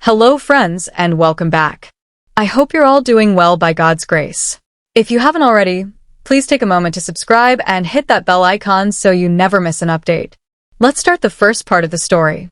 Hello friends and welcome back. I hope you're all doing well by God's grace. If you haven't already, please take a moment to subscribe and hit that bell icon so you never miss an update. Let's start the first part of the story.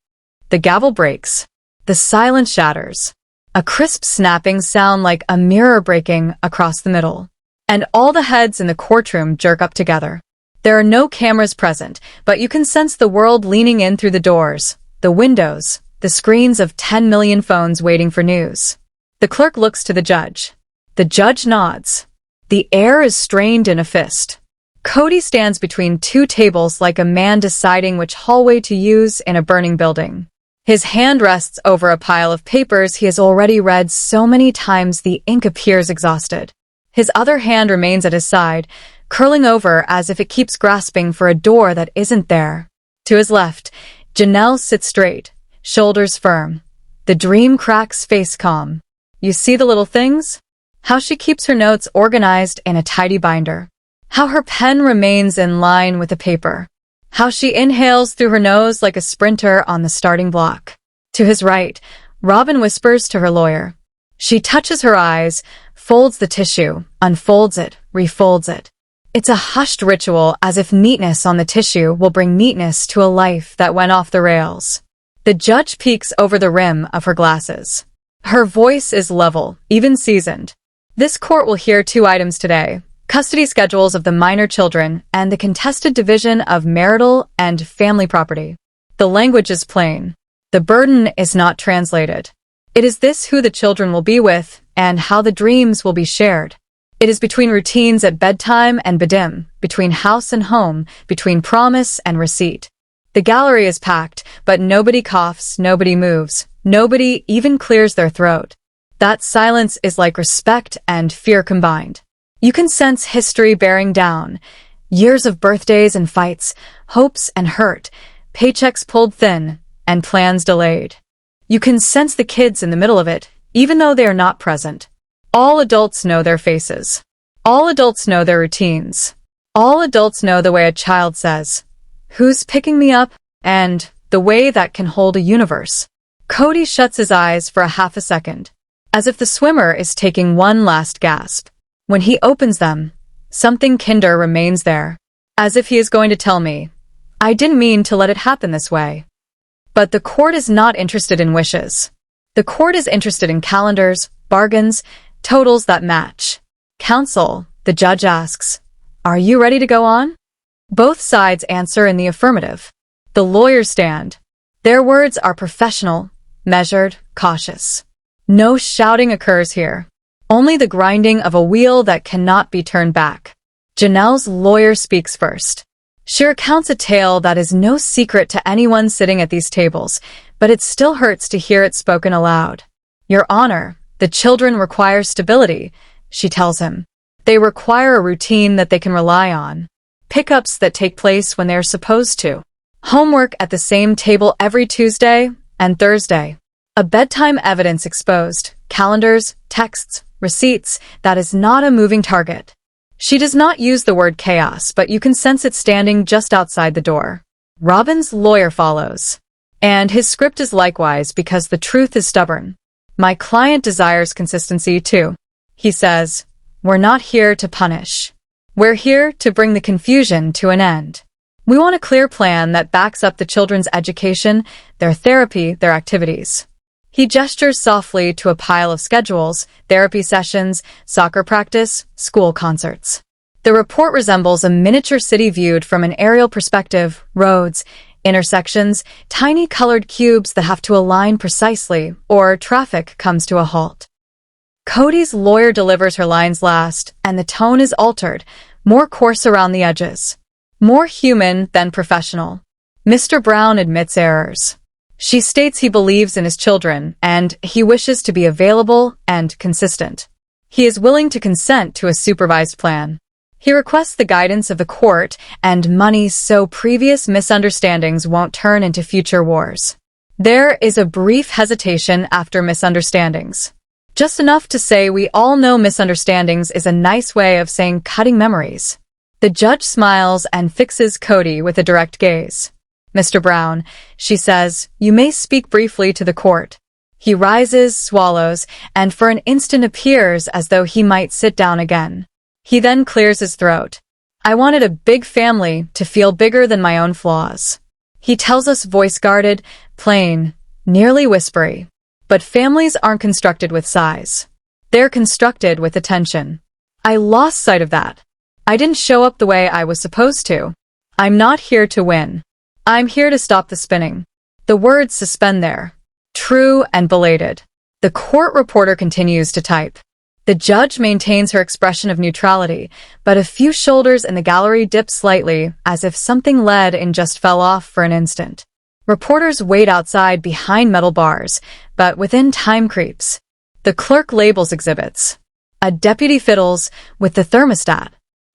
The gavel breaks. The silence shatters. A crisp snapping sound like a mirror breaking across the middle. And all the heads in the courtroom jerk up together. There are no cameras present, but you can sense the world leaning in through the doors, the windows, the screens of 10 million phones waiting for news. The clerk looks to the judge. The judge nods. The air is strained in a fist. Kody stands between two tables like a man deciding which hallway to use in a burning building. His hand rests over a pile of papers he has already read so many times the ink appears exhausted. His other hand remains at his side, curling over as if it keeps grasping for a door that isn't there. To his left, Janelle sits straight, shoulders firm. The dream cracks face calm. You see the little things? How she keeps her notes organized in a tidy binder. How her pen remains in line with the paper. How she inhales through her nose like a sprinter on the starting block. To his right, Robyn whispers to her lawyer. She touches her eyes, folds the tissue, unfolds it, refolds it. It's a hushed ritual, as if neatness on the tissue will bring neatness to a life that went off the rails. The judge peeks over the rim of her glasses. Her voice is level, even seasoned. This court will hear two items today: custody schedules of the minor children and the contested division of marital and family property. The language is plain. The burden is not translated. It is this who the children will be with and how the dreams will be shared. It is between routines at bedtime and bedim, between house and home, between promise and receipt. The gallery is packed, but nobody coughs, nobody moves, nobody even clears their throat. That silence is like respect and fear combined. You can sense history bearing down. Years of birthdays and fights, hopes and hurt, paychecks pulled thin, and plans delayed. You can sense the kids in the middle of it, even though they are not present. All adults know their faces. All adults know their routines. All adults know the way a child says, "Who's picking me up?" and the way that can hold a universe. Kody shuts his eyes for a half a second, as if the swimmer is taking one last gasp. When he opens them, something kinder remains there, as if he is going to tell me, "I didn't mean to let it happen this way." But the court is not interested in wishes. The court is interested in calendars, bargains, totals that match. "Counsel," the judge asks, "are you ready to go on?" Both sides answer in the affirmative. The lawyers stand. Their words are professional, measured, cautious. No shouting occurs here. Only the grinding of a wheel that cannot be turned back. Janelle's lawyer speaks first. She recounts a tale that is no secret to anyone sitting at these tables, but it still hurts to hear it spoken aloud. "Your Honor, the children require stability," she tells him. "They require a routine that they can rely on. Pickups that take place when they are supposed to. Homework at the same table every Tuesday and Thursday. A bedtime evidence exposed, calendars, texts, receipts, that is not a moving target." She does not use the word chaos, but you can sense it standing just outside the door. Robyn's lawyer follows. And his script is likewise, because the truth is stubborn. "My client desires consistency too," he says. "We're not here to punish. We're here to bring the confusion to an end. We want a clear plan that backs up the children's education, their therapy, their activities." He gestures softly to a pile of schedules, therapy sessions, soccer practice, school concerts. The report resembles a miniature city viewed from an aerial perspective: roads, intersections, tiny colored cubes that have to align precisely, or traffic comes to a halt. Kody's lawyer delivers her lines last, and the tone is altered, more coarse around the edges. More human than professional. Mr. Brown admits errors. She states he believes in his children, and he wishes to be available and consistent. He is willing to consent to a supervised plan. He requests the guidance of the court and money so previous misunderstandings won't turn into future wars. There is a brief hesitation after misunderstandings. Just enough to say we all know misunderstandings is a nice way of saying cutting memories. The judge smiles and fixes Kody with a direct gaze. "Mr. Brown," she says, "you may speak briefly to the court." He rises, swallows, and for an instant appears as though he might sit down again. He then clears his throat. I wanted a big family to feel bigger than my own flaws. He tells us voice-guarded, plain, nearly whispery. But families aren't constructed with size. They're constructed with attention. I lost sight of that. I didn't show up the way I was supposed to. I'm not here to win. I'm here to stop the spinning. The words suspend there. True and belated. The court reporter continues to type. The judge maintains her expression of neutrality, but a few shoulders in the gallery dip slightly, as if something lead in just fell off for an instant. Reporters wait outside behind metal bars, but within time creeps. The clerk labels exhibits. A deputy fiddles with the thermostat.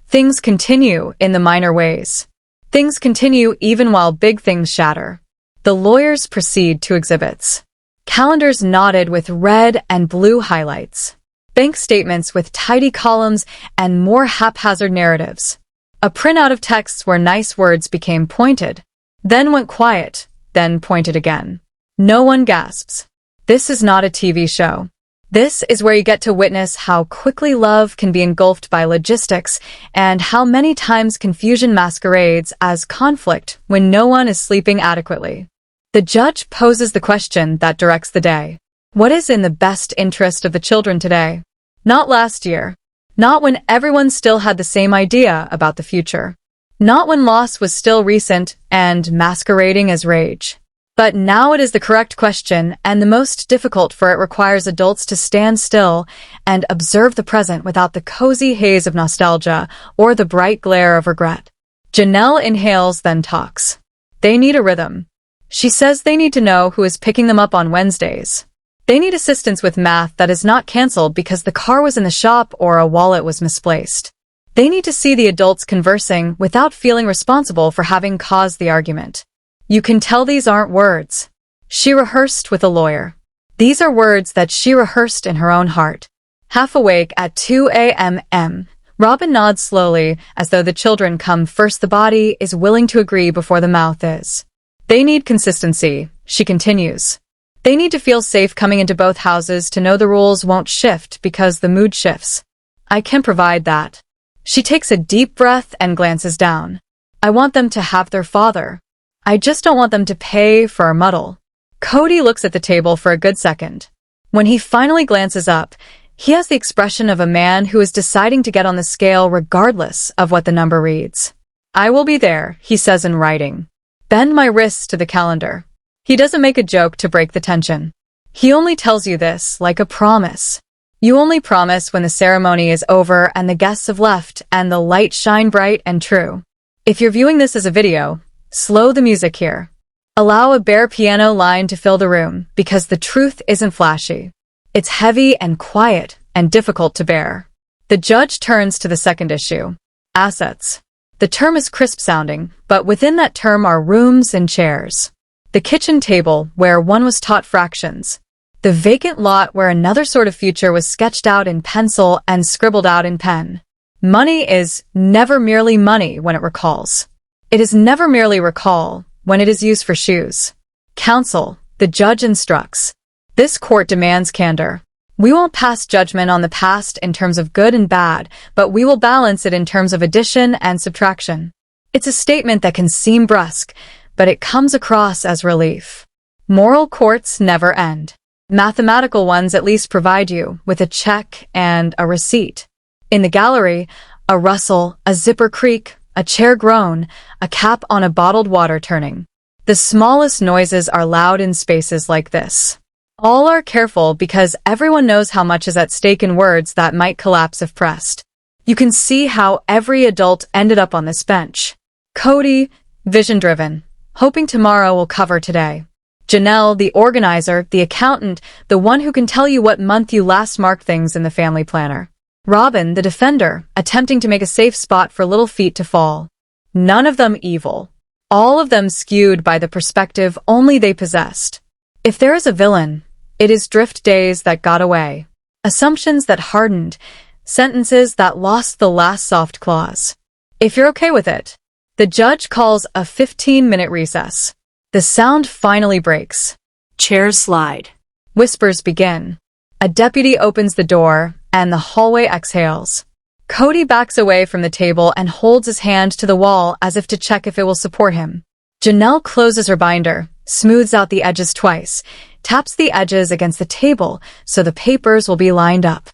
Things continue in the minor ways. Things continue even while big things shatter. The lawyers proceed to exhibits. Calendars knotted with red and blue highlights. Bank statements with tidy columns and more haphazard narratives. A printout of texts where nice words became pointed, then went quiet, then pointed again. No one gasps. This is not a TV show. This is where you get to witness how quickly love can be engulfed by logistics and how many times confusion masquerades as conflict when no one is sleeping adequately. The judge poses the question that directs the day. What is in the best interest of the children today? Not last year. Not when everyone still had the same idea about the future. Not when loss was still recent and masquerading as rage. But now it is the correct question and the most difficult, for it requires adults to stand still and observe the present without the cozy haze of nostalgia or the bright glare of regret. Janelle inhales, then talks. They need a rhythm. She says they need to know who is picking them up on Wednesdays. They need assistance with math that is not canceled because the car was in the shop or a wallet was misplaced. They need to see the adults conversing without feeling responsible for having caused the argument. You can tell these aren't words she rehearsed with a lawyer. These are words that she rehearsed in her own heart. Half awake at 2 a.m., Robyn nods slowly, as though the children come first. The body is willing to agree before the mouth is. They need consistency, she continues. They need to feel safe coming into both houses, to know the rules won't shift because the mood shifts. I can provide that. She takes a deep breath and glances down. I want them to have their father. I just don't want them to pay for a muddle. Kody looks at the table for a good second. When he finally glances up, he has the expression of a man who is deciding to get on the scale regardless of what the number reads. I will be there, he says in writing. Bend my wrists to the calendar. He doesn't make a joke to break the tension. He only tells you this like a promise. You only promise when the ceremony is over and the guests have left and the lights shine bright and true. If you're viewing this as a video, slow the music here. Allow a bare piano line to fill the room, because the truth isn't flashy. It's heavy and quiet and difficult to bear. The judge turns to the second issue. Assets. The term is crisp sounding, but within that term are rooms and chairs. The kitchen table where one was taught fractions. The vacant lot where another sort of future was sketched out in pencil and scribbled out in pen. Money is never merely money when it recalls. It is never merely recall when it is used for shoes. Counsel, the judge instructs. This court demands candor. We won't pass judgment on the past in terms of good and bad, but we will balance it in terms of addition and subtraction. It's a statement that can seem brusque, but it comes across as relief. Moral courts never end. Mathematical ones at least provide you with a check and a receipt. In the gallery, a rustle, a zipper creak, a chair groan, a cap on a bottled water turning. The smallest noises are loud in spaces like this. All are careful because everyone knows how much is at stake in words that might collapse if pressed. You can see how every adult ended up on this bench. Kody, vision-driven, hoping tomorrow will cover today. Janelle, the organizer, the accountant, the one who can tell you what month you last marked things in the family planner. Robyn, the defender, attempting to make a safe spot for little feet to fall. None of them evil. All of them skewed by the perspective only they possessed. If there is a villain, it is drift days that got away, assumptions that hardened, sentences that lost the last soft clause. If you're okay with it, the judge calls a 15-minute recess. The sound finally breaks. Chairs slide. Whispers begin. A deputy opens the door, and the hallway exhales. Kody backs away from the table and holds his hand to the wall as if to check if it will support him. Janelle closes her binder, smooths out the edges twice, taps the edges against the table so the papers will be lined up.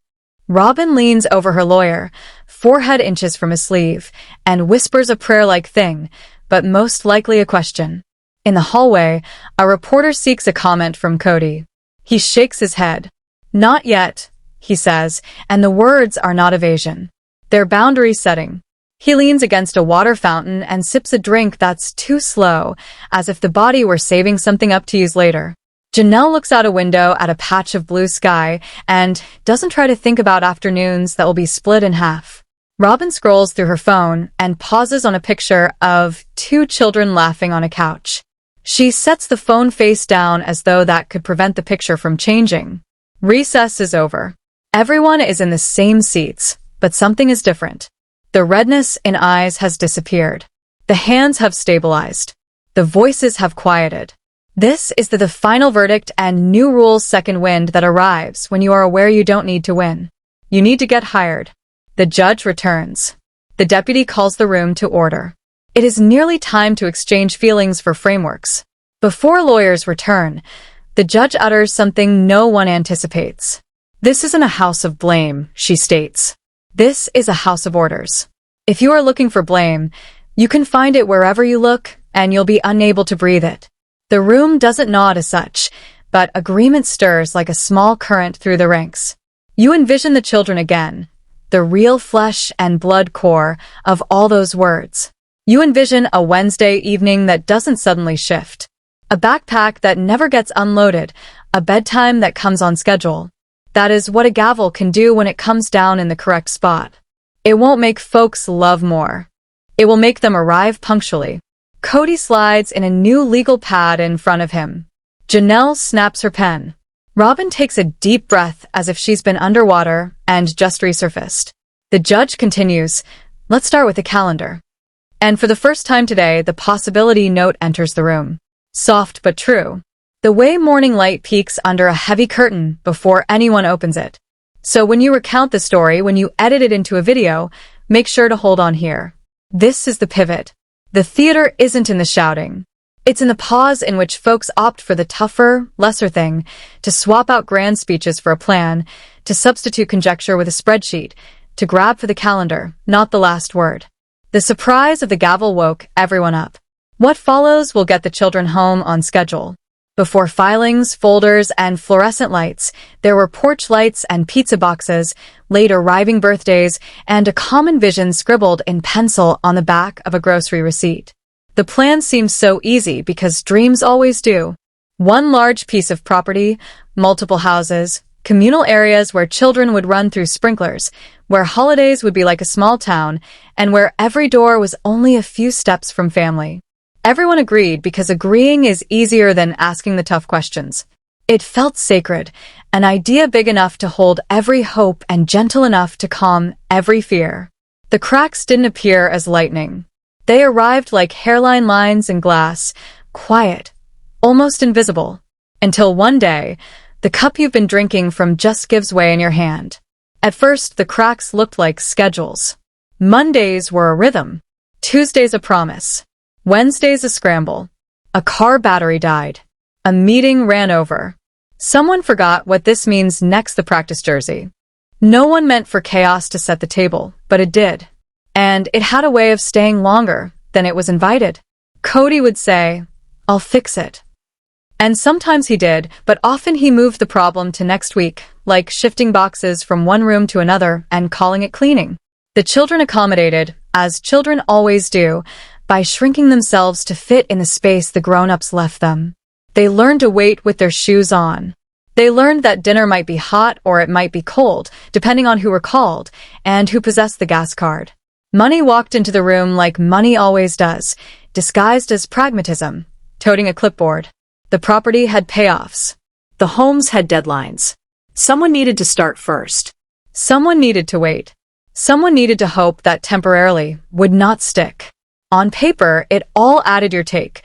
Robyn leans over her lawyer, forehead inches from his sleeve, and whispers a prayer-like thing, but most likely a question. In the hallway, a reporter seeks a comment from Kody. He shakes his head. "Not yet," he says, and the words are not evasion. They're boundary setting. He leans against a water fountain and sips a drink that's too slow, as if the body were saving something up to use later. Janelle looks out a window at a patch of blue sky and doesn't try to think about afternoons that will be split in half. Robyn scrolls through her phone and pauses on a picture of two children laughing on a couch. She sets the phone face down as though that could prevent the picture from changing. Recess is over. Everyone is in the same seats, but something is different. The redness in eyes has disappeared. The hands have stabilized. The voices have quieted. This is the final verdict and new rules second wind that arrives when you are aware you don't need to win. You need to get hired. The judge returns. The deputy calls the room to order. It is nearly time to exchange feelings for frameworks. Before lawyers return, the judge utters something no one anticipates. "This isn't a house of blame," she states. "This is a house of orders. If you are looking for blame, you can find it wherever you look, and you'll be unable to breathe it." The room doesn't nod as such, but agreement stirs like a small current through the ranks. You envision the children again, the real flesh and blood core of all those words. You envision a Wednesday evening that doesn't suddenly shift. A backpack that never gets unloaded, a bedtime that comes on schedule. That is what a gavel can do when it comes down in the correct spot. It won't make folks love more. It will make them arrive punctually. Kody slides in a new legal pad in front of him. Janelle snaps her pen. Robyn takes a deep breath as if she's been underwater and just resurfaced. The judge continues, "Let's start with the calendar." And for the first time today, the possibility note enters the room. Soft but true. The way morning light peeks under a heavy curtain before anyone opens it. So when you recount the story, when you edit it into a video, make sure to hold on here. This is the pivot. The theater isn't in the shouting. It's in the pause in which folks opt for the tougher, lesser thing, to swap out grand speeches for a plan, to substitute conjecture with a spreadsheet, to grab for the calendar, not the last word. The surprise of the gavel woke everyone up. What follows will get the children home on schedule. Before filings, folders, and fluorescent lights, there were porch lights and pizza boxes, late arriving birthdays, and a common vision scribbled in pencil on the back of a grocery receipt. The plan seems so easy because dreams always do. One large piece of property, multiple houses, communal areas where children would run through sprinklers, where holidays would be like a small town, and where every door was only a few steps from family. Everyone agreed because agreeing is easier than asking the tough questions. It felt sacred, an idea big enough to hold every hope and gentle enough to calm every fear. The cracks didn't appear as lightning. They arrived like hairline lines in glass, quiet, almost invisible, until one day, the cup you've been drinking from just gives way in your hand. At first, the cracks looked like schedules. Mondays were a rhythm. Tuesdays a promise. Wednesday's a scramble. A car battery died. A meeting ran over. Someone forgot what this means next, the practice jersey. No one meant for chaos to set the table, but it did. And it had a way of staying longer than it was invited. Kody would say, "I'll fix it." And sometimes he did, but often he moved the problem to next week, like shifting boxes from one room to another and calling it cleaning. The children accommodated, as children always do, by shrinking themselves to fit in the space the grown-ups left them. They learned to wait with their shoes on. They learned that dinner might be hot or it might be cold, depending on who were called and who possessed the gas card. Money walked into the room like money always does, disguised as pragmatism, toting a clipboard. The property had payoffs. The homes had deadlines. Someone needed to start first. Someone needed to wait. Someone needed to hope that temporarily would not stick. On paper, it all added your take.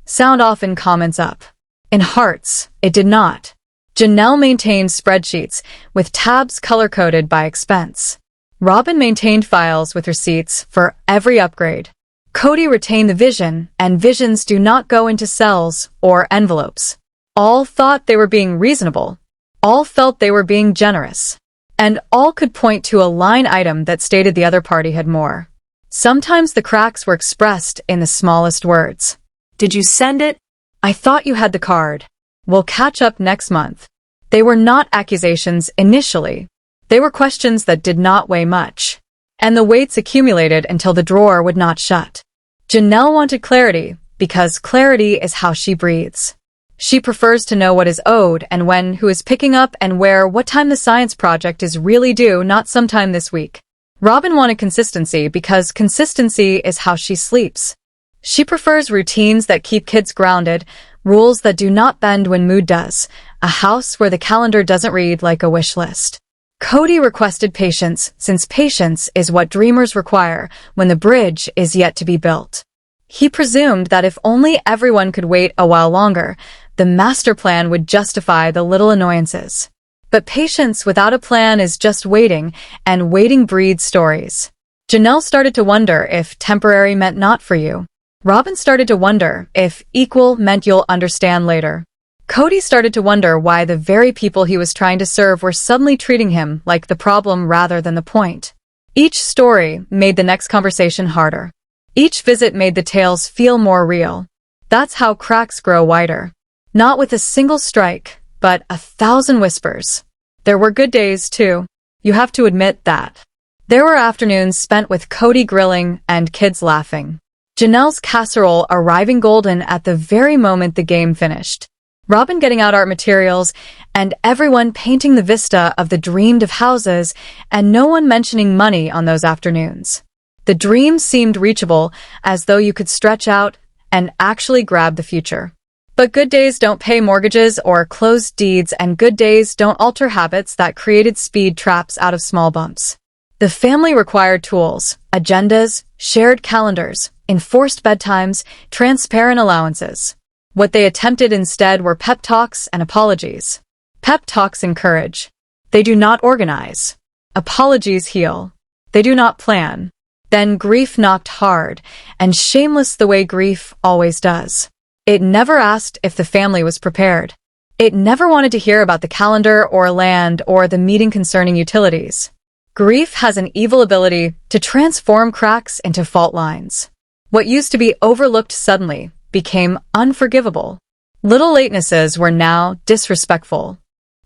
Sound off in comments up. In hearts, it did not. Janelle maintained spreadsheets with tabs color-coded by expense. Robyn maintained files with receipts for every upgrade. Kody retained the vision, and visions do not go into cells or envelopes. All thought they were being reasonable. All felt they were being generous. And all could point to a line item that stated the other party had more. Sometimes the cracks were expressed in the smallest words. "Did you send it? I thought you had the card. We'll catch up next month." They were not accusations initially. They were questions that did not weigh much. And the weights accumulated until the drawer would not shut. Janelle wanted clarity, because clarity is how she breathes. She prefers to know what is owed and when, who is picking up and where, what time the science project is really due, not sometime this week. Robyn wanted consistency because consistency is how she sleeps. She prefers routines that keep kids grounded, rules that do not bend when mood does, a house where the calendar doesn't read like a wish list. Kody requested patience, since patience is what dreamers require when the bridge is yet to be built. He presumed that if only everyone could wait a while longer, the master plan would justify the little annoyances. But patience without a plan is just waiting, and waiting breeds stories. Janelle started to wonder if temporary meant not for you. Robyn started to wonder if equal meant you'll understand later. Kody started to wonder why the very people he was trying to serve were suddenly treating him like the problem rather than the point. Each story made the next conversation harder. Each visit made the tales feel more real. That's how cracks grow wider. Not with a single strike, but 1,000 whispers. There were good days, too. You have to admit that. There were afternoons spent with Kody grilling and kids laughing. Janelle's casserole arriving golden at the very moment the game finished. Robyn getting out art materials, and everyone painting the vista of the dreamed-of houses, and no one mentioning money on those afternoons. The dream seemed reachable, as though you could stretch out and actually grab the future. But good days don't pay mortgages or close deeds, and good days don't alter habits that created speed traps out of small bumps. The family required tools, agendas, shared calendars, enforced bedtimes, transparent allowances. What they attempted instead were pep talks and apologies. Pep talks encourage. They do not organize. Apologies heal. They do not plan. Then grief knocked hard, and shameless the way grief always does. It never asked if the family was prepared. It never wanted to hear about the calendar or land or the meeting concerning utilities. Grief has an evil ability to transform cracks into fault lines. What used to be overlooked suddenly became unforgivable. Little latenesses were now disrespectful.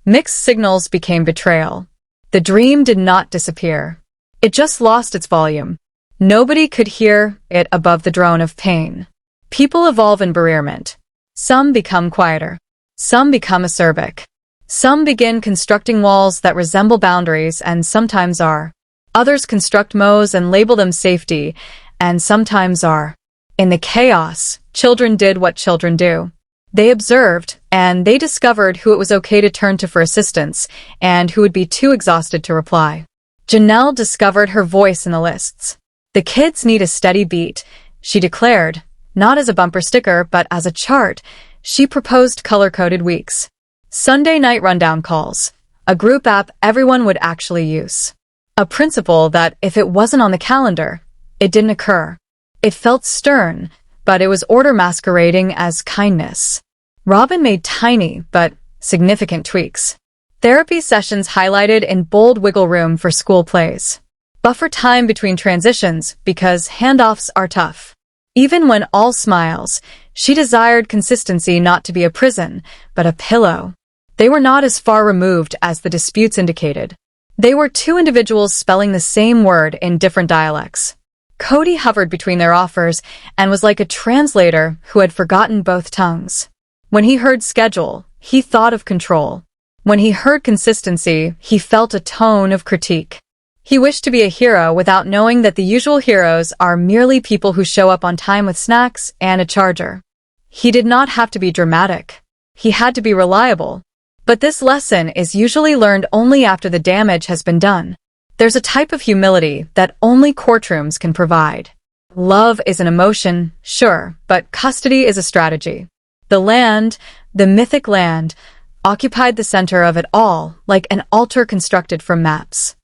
Mixed signals became betrayal. The dream did not disappear. It just lost its volume. Nobody could hear it above the drone of pain. People evolve in bereavement. Some become quieter. Some become acerbic. Some begin constructing walls that resemble boundaries and sometimes are. Others construct moats and label them safety, and sometimes are. In the chaos, children did what children do. They observed, and they discovered who it was okay to turn to for assistance, and who would be too exhausted to reply. Janelle discovered her voice in the lists. The kids need a steady beat, she declared, not as a bumper sticker but as a chart. She proposed color-coded weeks. Sunday night rundown calls, a group app everyone would actually use. A principle that, if it wasn't on the calendar, it didn't occur. It felt stern, but it was order masquerading as kindness. Robyn made tiny but significant tweaks. Therapy sessions highlighted in bold wiggle room for school plays. Buffer time between transitions because handoffs are tough. Even when all smiles, she desired consistency not to be a prison, but a pillow. They were not as far removed as the disputes indicated. They were two individuals spelling the same word in different dialects. Kody hovered between their offers and was like a translator who had forgotten both tongues. When he heard schedule, he thought of control. When he heard consistency, he felt a tone of critique. He wished to be a hero without knowing that the usual heroes are merely people who show up on time with snacks and a charger. He did not have to be dramatic. He had to be reliable. But this lesson is usually learned only after the damage has been done. There's a type of humility that only courtrooms can provide. Love is an emotion, sure, but custody is a strategy. The land, the mythic land, occupied the center of it all, like an altar constructed from maps.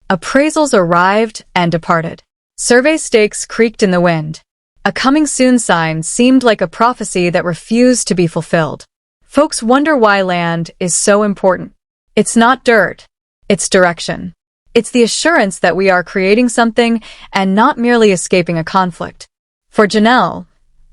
Appraisals arrived and departed. Survey stakes creaked in the wind. A coming soon sign seemed like a prophecy that refused to be fulfilled. Folks wonder why land is so important. It's not dirt. It's direction. It's the assurance that we are creating something and not merely escaping a conflict. For Janelle,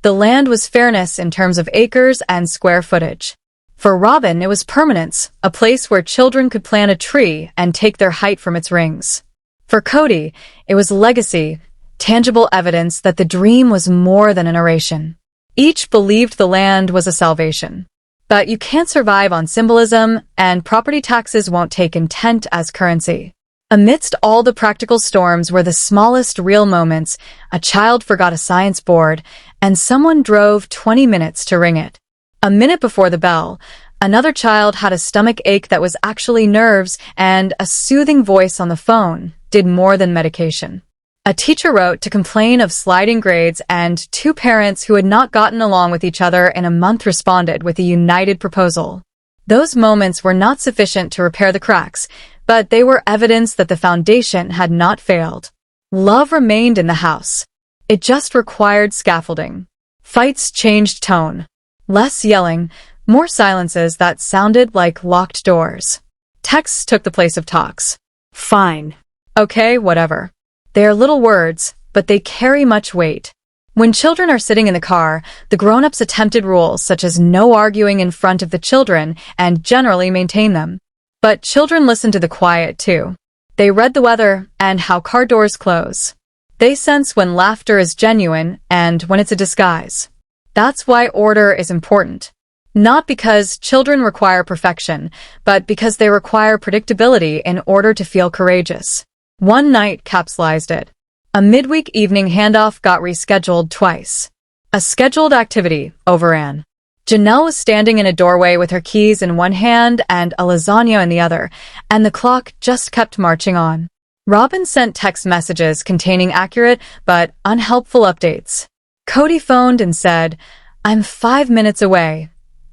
the land was fairness in terms of acres and square footage. For Robyn, it was permanence, a place where children could plant a tree and take their height from its rings. For Kody, it was legacy, tangible evidence that the dream was more than a narration. Each believed the land was a salvation. But you can't survive on symbolism, and property taxes won't take intent as currency. Amidst all the practical storms were the smallest real moments. A child forgot a science board, and someone drove 20 minutes to ring it. A minute before the bell, another child had a stomach ache that was actually nerves, and a soothing voice on the phone did more than medication. A teacher wrote to complain of sliding grades, and two parents who had not gotten along with each other in a month responded with a united proposal. Those moments were not sufficient to repair the cracks, but they were evidence that the foundation had not failed. Love remained in the house. It just required scaffolding. Fights changed tone. Less yelling, more silences that sounded like locked doors. Texts took the place of talks. Fine. Okay, whatever. They are little words, but they carry much weight. When children are sitting in the car, the grown-ups attempted rules such as no arguing in front of the children and generally maintain them. But children listen to the quiet too. They read the weather and how car doors close. They sense when laughter is genuine and when it's a disguise. That's why order is important. Not because children require perfection, but because they require predictability in order to feel courageous. One night capsulized it. A midweek evening handoff got rescheduled twice. A scheduled activity overran. Janelle was standing in a doorway with her keys in one hand and a lasagna in the other, and the clock just kept marching on. Robyn sent text messages containing accurate but unhelpful updates. Kody phoned and said, "I'm 5 minutes away,"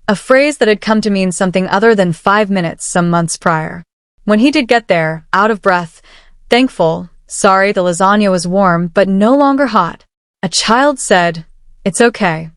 a phrase that had come to mean something other than 5 minutes some months prior. When he did get there, out of breath, thankful, sorry the lasagna was warm but no longer hot, a child said, "It's okay."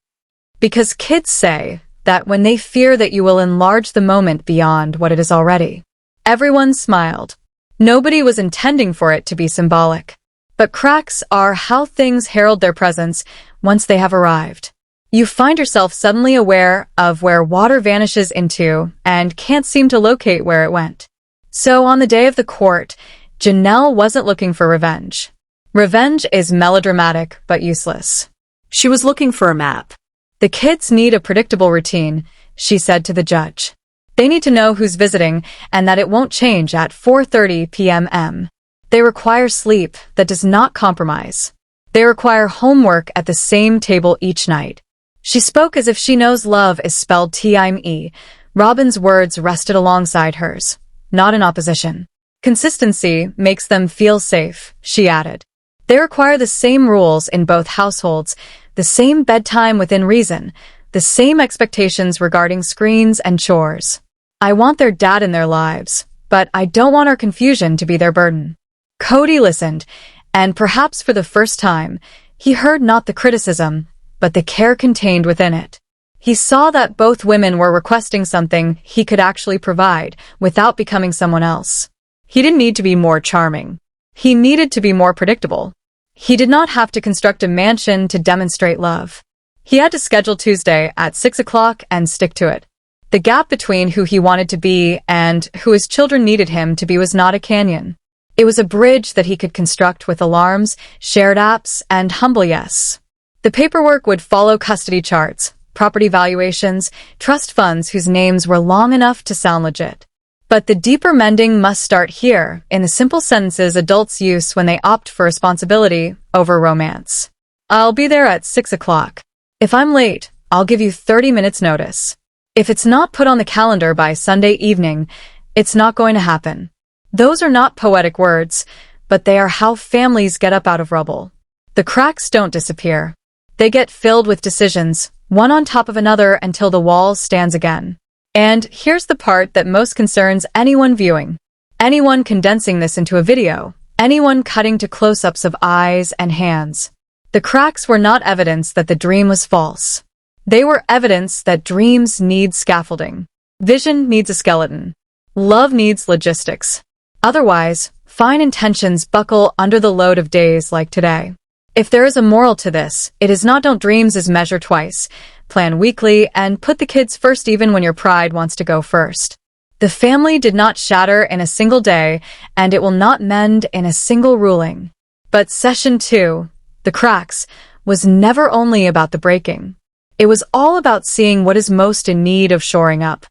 Because kids say that when they fear that you will enlarge the moment beyond what it is already. Everyone smiled. Nobody was intending for it to be symbolic. But cracks are how things herald their presence once they have arrived. You find yourself suddenly aware of where water vanishes into and can't seem to locate where it went. So on the day of the court, Janelle wasn't looking for revenge. Revenge is melodramatic but useless. She was looking for a map. The kids need a predictable routine, she said to the judge. They need to know who's visiting and that it won't change at 4:30 p.m. They require sleep that does not compromise. They require homework at the same table each night. She spoke as if she knows love is spelled T-I-M-E. Robyn's words rested alongside hers, not in opposition. Consistency makes them feel safe, she added. They require the same rules in both households, the same bedtime within reason, the same expectations regarding screens and chores. I want their dad in their lives, but I don't want our confusion to be their burden. Kody listened, and perhaps for the first time, he heard not the criticism, but the care contained within it. He saw that both women were requesting something he could actually provide without becoming someone else. He didn't need to be more charming. He needed to be more predictable. He did not have to construct a mansion to demonstrate love. He had to schedule Tuesday at 6 o'clock and stick to it. The gap between who he wanted to be and who his children needed him to be was not a canyon. It was a bridge that he could construct with alarms, shared apps, and humble yes. The paperwork would follow custody charts, property valuations, trust funds whose names were long enough to sound legit. But the deeper mending must start here, in the simple sentences adults use when they opt for responsibility over romance. I'll be there at 6 o'clock. If I'm late, I'll give you 30 minutes notice. If it's not put on the calendar by Sunday evening, it's not going to happen. Those are not poetic words, but they are how families get up out of rubble. The cracks don't disappear. They get filled with decisions, one on top of another until the wall stands again. And here's the part that most concerns anyone viewing. Anyone condensing this into a video. Anyone cutting to close-ups of eyes and hands. The cracks were not evidence that the dream was false. They were evidence that dreams need scaffolding. Vision needs a skeleton. Love needs logistics. Otherwise, fine intentions buckle under the load of days like today. If there is a moral to this, it is not don't dreams as measure twice, plan weekly, and put the kids first even when your pride wants to go first. The family did not shatter in a single day, and it will not mend in a single ruling. But Session 2, the cracks, was never only about the breaking. It was all about seeing what is most in need of shoring up.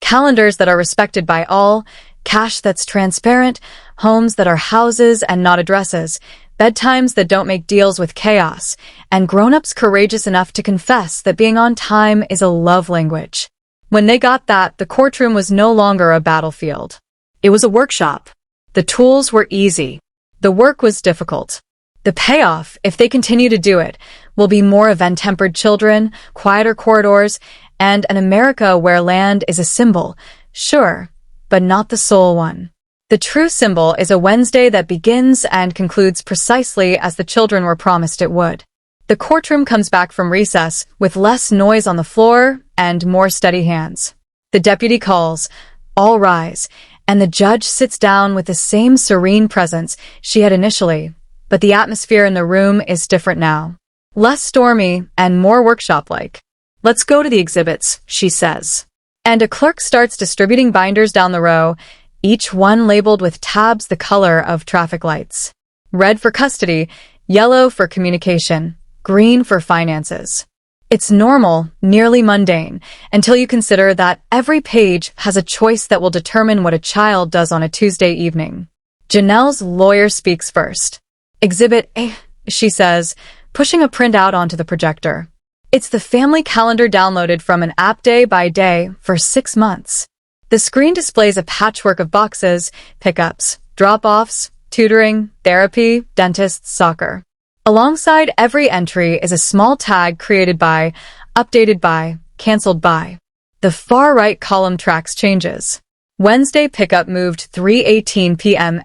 Calendars that are respected by all, cash that's transparent, homes that are houses and not addresses, bedtimes that don't make deals with chaos, and grown-ups courageous enough to confess that being on time is a love language. When they got that, the courtroom was no longer a battlefield. It was a workshop. The tools were easy. The work was difficult. The payoff, if they continue to do it, will be more event-tempered children, quieter corridors, and an America where land is a symbol, sure, but not the sole one. The true symbol is a Wednesday that begins and concludes precisely as the children were promised it would. The courtroom comes back from recess with less noise on the floor and more steady hands. The deputy calls, "All rise," and the judge sits down with the same serene presence she had initially, but the atmosphere in the room is different now. Less stormy and more workshop-like. "Let's go to the exhibits," she says. And a clerk starts distributing binders down the row, each one labeled with tabs the color of traffic lights. Red for custody, yellow for communication, green for finances. It's normal, nearly mundane, until you consider that every page has a choice that will determine what a child does on a Tuesday evening. Janelle's lawyer speaks first. "Exhibit A," she says, pushing a printout onto the projector. It's the family calendar downloaded from an app day by day for 6 months. The screen displays a patchwork of boxes, pickups, drop-offs, tutoring, therapy, dentists, soccer. Alongside every entry is a small tag created by, updated by, canceled by. The far-right column tracks changes. Wednesday pickup moved 3:18 p.m.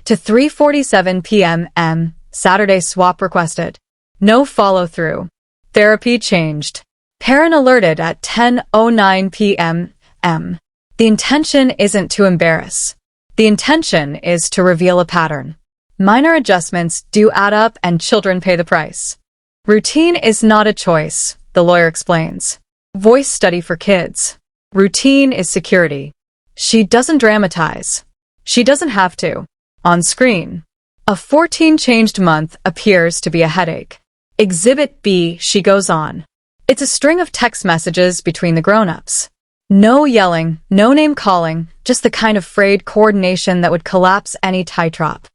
to 3:47 p.m. Saturday swap requested. No follow-through. Therapy changed. Parent alerted at 10:09 p.m. The intention isn't to embarrass. The intention is to reveal a pattern. Minor adjustments do add up and children pay the price. Routine is not a choice, the lawyer explains. Voice study for kids. Routine is security. She doesn't dramatize. She doesn't have to. On screen. A 14-changed month appears to be a headache. Exhibit B, she goes on. It's a string of text messages between the grown-ups. No yelling, no name-calling, just the kind of frayed coordination that would collapse any tightrope.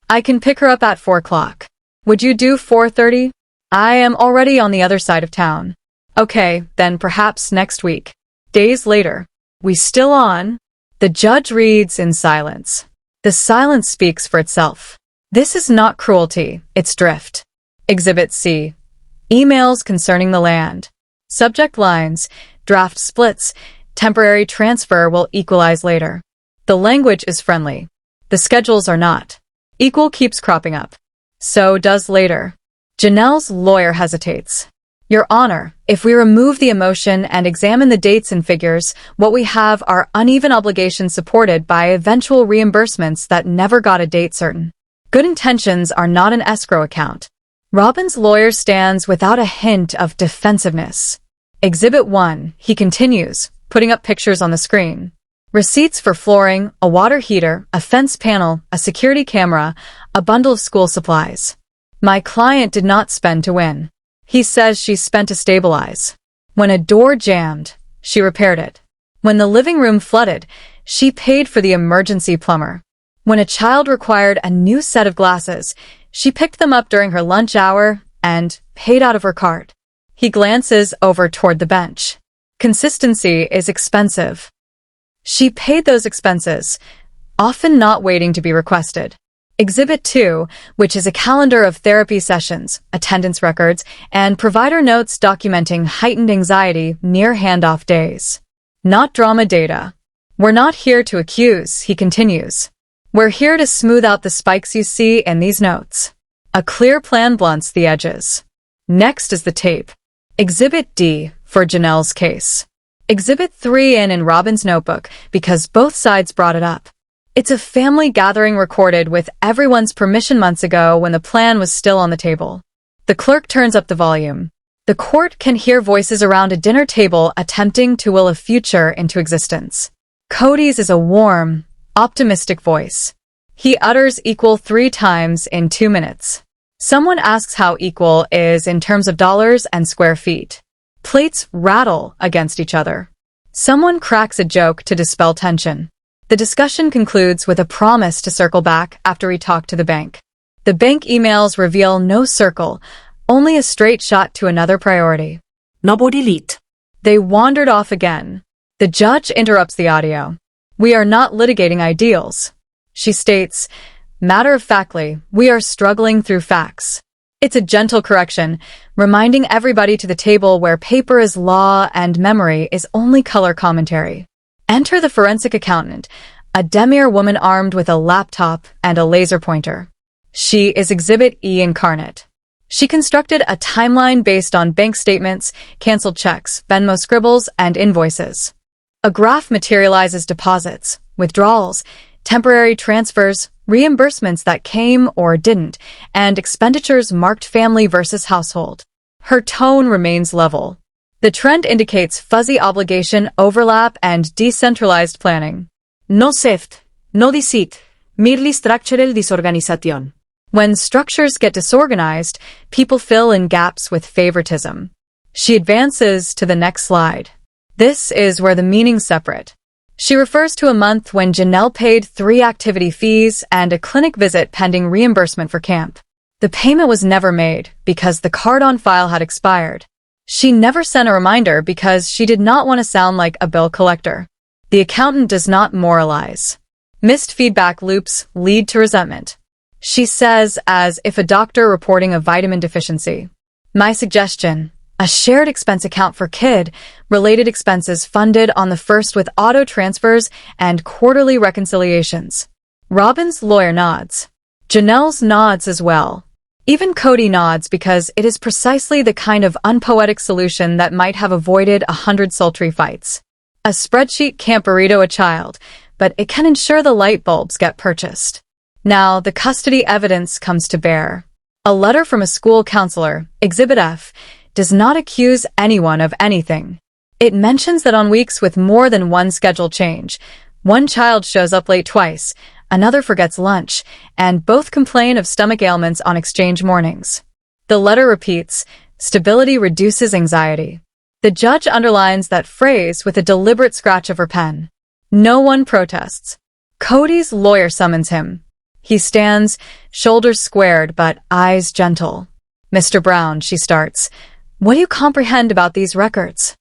"I can pick her up at 4 o'clock. Would you do 4:30? I am already on the other side of town. Okay, then perhaps next week." Days later. "We still on?" The judge reads in silence. The silence speaks for itself. This is not cruelty, it's drift. Exhibit C. Emails concerning the land. Subject lines, draft splits, temporary transfer will equalize later. The language is friendly. The schedules are not. Equal keeps cropping up. So does later. Janelle's lawyer hesitates. "Your Honor, if we remove the emotion and examine the dates and figures, what we have are uneven obligations supported by eventual reimbursements that never got a date certain. Good intentions are not an escrow account." Robyn's lawyer stands without a hint of defensiveness. Exhibit 1, he continues, putting up pictures on the screen. Receipts for flooring, a water heater, a fence panel, a security camera, a bundle of school supplies. My client did not spend to win. He says she spent to stabilize. When a door jammed, she repaired it. When the living room flooded, she paid for the emergency plumber. When a child required a new set of glasses, she picked them up during her lunch hour and paid out of her cart. He glances over toward the bench. Consistency is expensive. She paid those expenses, often not waiting to be requested. Exhibit 2, which is a calendar of therapy sessions, attendance records, and provider notes documenting heightened anxiety near handoff days. not drama data. We're not here to accuse, he continues. We're here to smooth out the spikes you see in these notes. A clear plan blunts the edges. Next is the tape. Exhibit D for Janelle's case. Exhibit 3 in Robyn's notebook because both sides brought it up. It's a family gathering recorded with everyone's permission months ago when the plan was still on the table. The clerk turns up the volume. The court can hear voices around a dinner table attempting to will a future into existence. Kody's is a warm, optimistic voice. He utters equal 3 times in 2 minutes. Someone asks how equal is in terms of dollars and square feet. Plates rattle against each other. Someone cracks a joke to dispel tension. The discussion concludes with a promise to circle back after he talked to the bank. The bank emails reveal no circle, only a straight shot to another priority. No delete. They wandered off again. The judge interrupts the audio. We are not litigating ideals. She states, matter-of-factly, we are struggling through facts. It's a gentle correction, reminding everybody to the table where paper is law and memory is only color commentary. Enter the forensic accountant, a demure woman armed with a laptop and a laser pointer. She is Exhibit E incarnate. She constructed a timeline based on bank statements, canceled checks, Venmo scribbles, and invoices. A graph materializes deposits, withdrawals, temporary transfers, reimbursements that came or didn't, and expenditures marked family versus household. Her tone remains level. The trend indicates fuzzy obligation overlap and decentralized planning. No SEFT, no DICIT, merely structural disorganization. When structures get disorganized, people fill in gaps with favoritism. She advances to the next slide. This is where the meanings separate. She refers to a month when Janelle paid 3 activity fees and a clinic visit pending reimbursement for camp. The payment was never made because the card on file had expired. She never sent a reminder because she did not want to sound like a bill collector. The accountant does not moralize. Missed feedback loops lead to resentment. She says as if a doctor reporting a vitamin deficiency. My suggestion. A shared expense account for kid-related expenses funded on the first with auto transfers and quarterly reconciliations. Robyn's lawyer nods. Janelle's nods as well. Even Kody nods because it is precisely the kind of unpoetic solution that might have avoided 100 sultry fights. A spreadsheet can't burrito a child, but it can ensure the light bulbs get purchased. Now, the custody evidence comes to bear. A letter from a school counselor, Exhibit F, does not accuse anyone of anything. It mentions that on weeks with more than one schedule change, one child shows up late twice, another forgets lunch, and both complain of stomach ailments on exchange mornings. The letter repeats, stability reduces anxiety. The judge underlines that phrase with a deliberate scratch of her pen. No one protests. Kody's lawyer summons him. He stands, shoulders squared but eyes gentle. Mr. Brown, she starts. What do you comprehend about these records?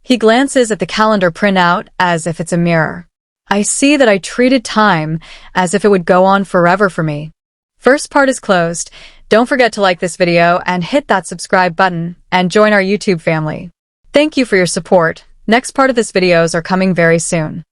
He glances at the calendar printout as if it's a mirror. I see that I treated time as if it would go on forever for me. First part is closed. Don't forget to like this video and hit that subscribe button and join our YouTube family. Thank you for your support. Next part of this videos are coming very soon.